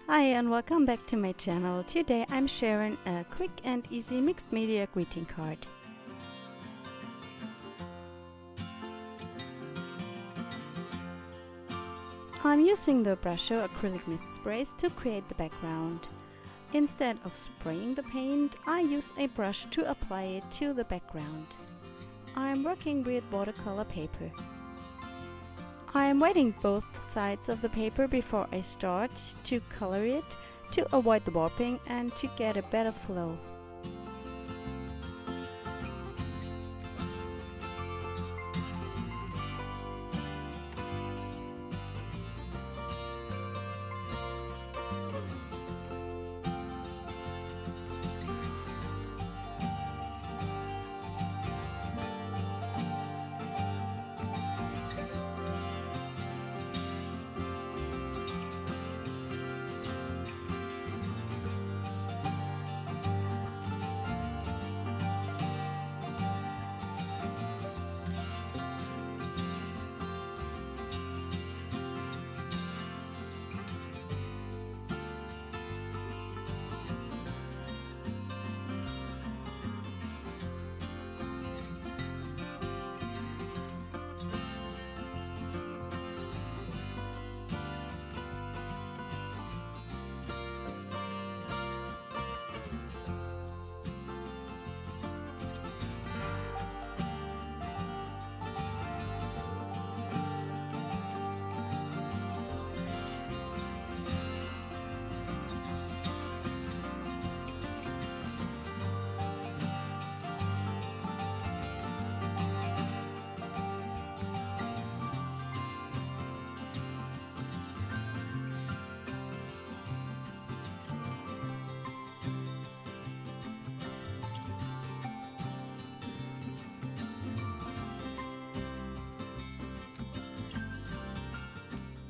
Hi and welcome back to my channel. Today I'm sharing a quick and easy mixed media greeting card. I'm using the Brusho acrylic mist sprays to create the background. Instead of spraying the paint, I use a brush to apply it to the background. I'm working with watercolor paper. I am wetting both sides of the paper before I start to color it to avoid the warping and to get a better flow.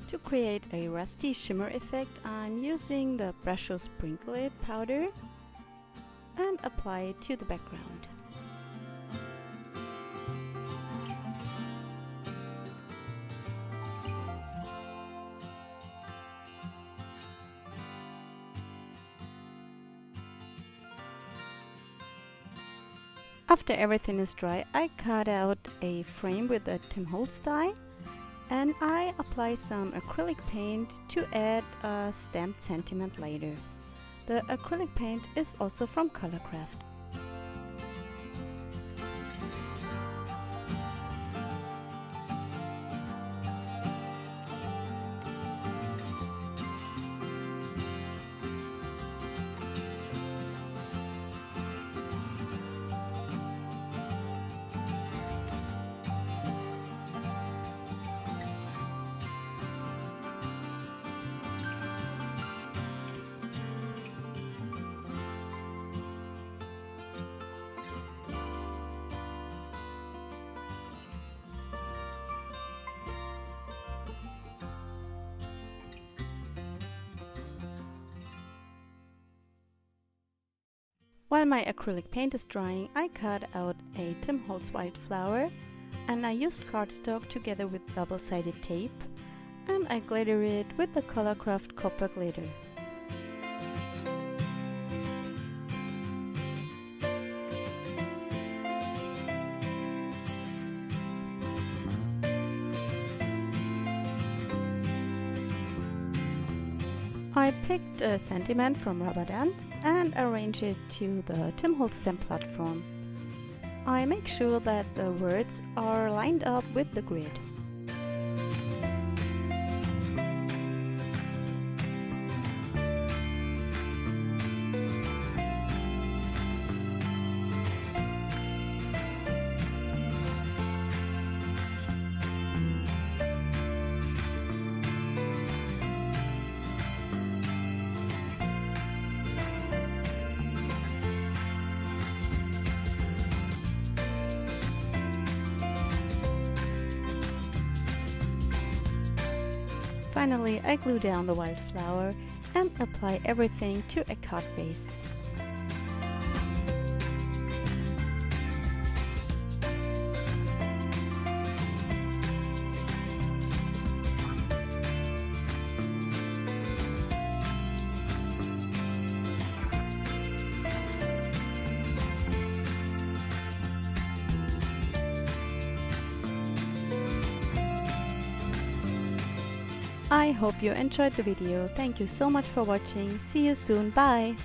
To create a rusty shimmer effect, I'm using the Brusho SprinkleIt powder and apply it to the background. After everything is dry, I cut out a frame with a Tim Holtz die and I apply some acrylic paint to add a stamped sentiment later. The acrylic paint is also from Colourcraft. While my acrylic paint is drying, I cut out a Tim Holtz white flower and I used cardstock together with double-sided tape and I glitter it with the Colourcraft copper glitter. I picked a sentiment from Rubber Dance and arranged it to the Tim Holtz stamp platform. I make sure that the words are lined up with the grid. Finally, I glue down the wildflower and apply everything to a card base. I hope you enjoyed the video. Thank you so much for watching. See you soon. Bye!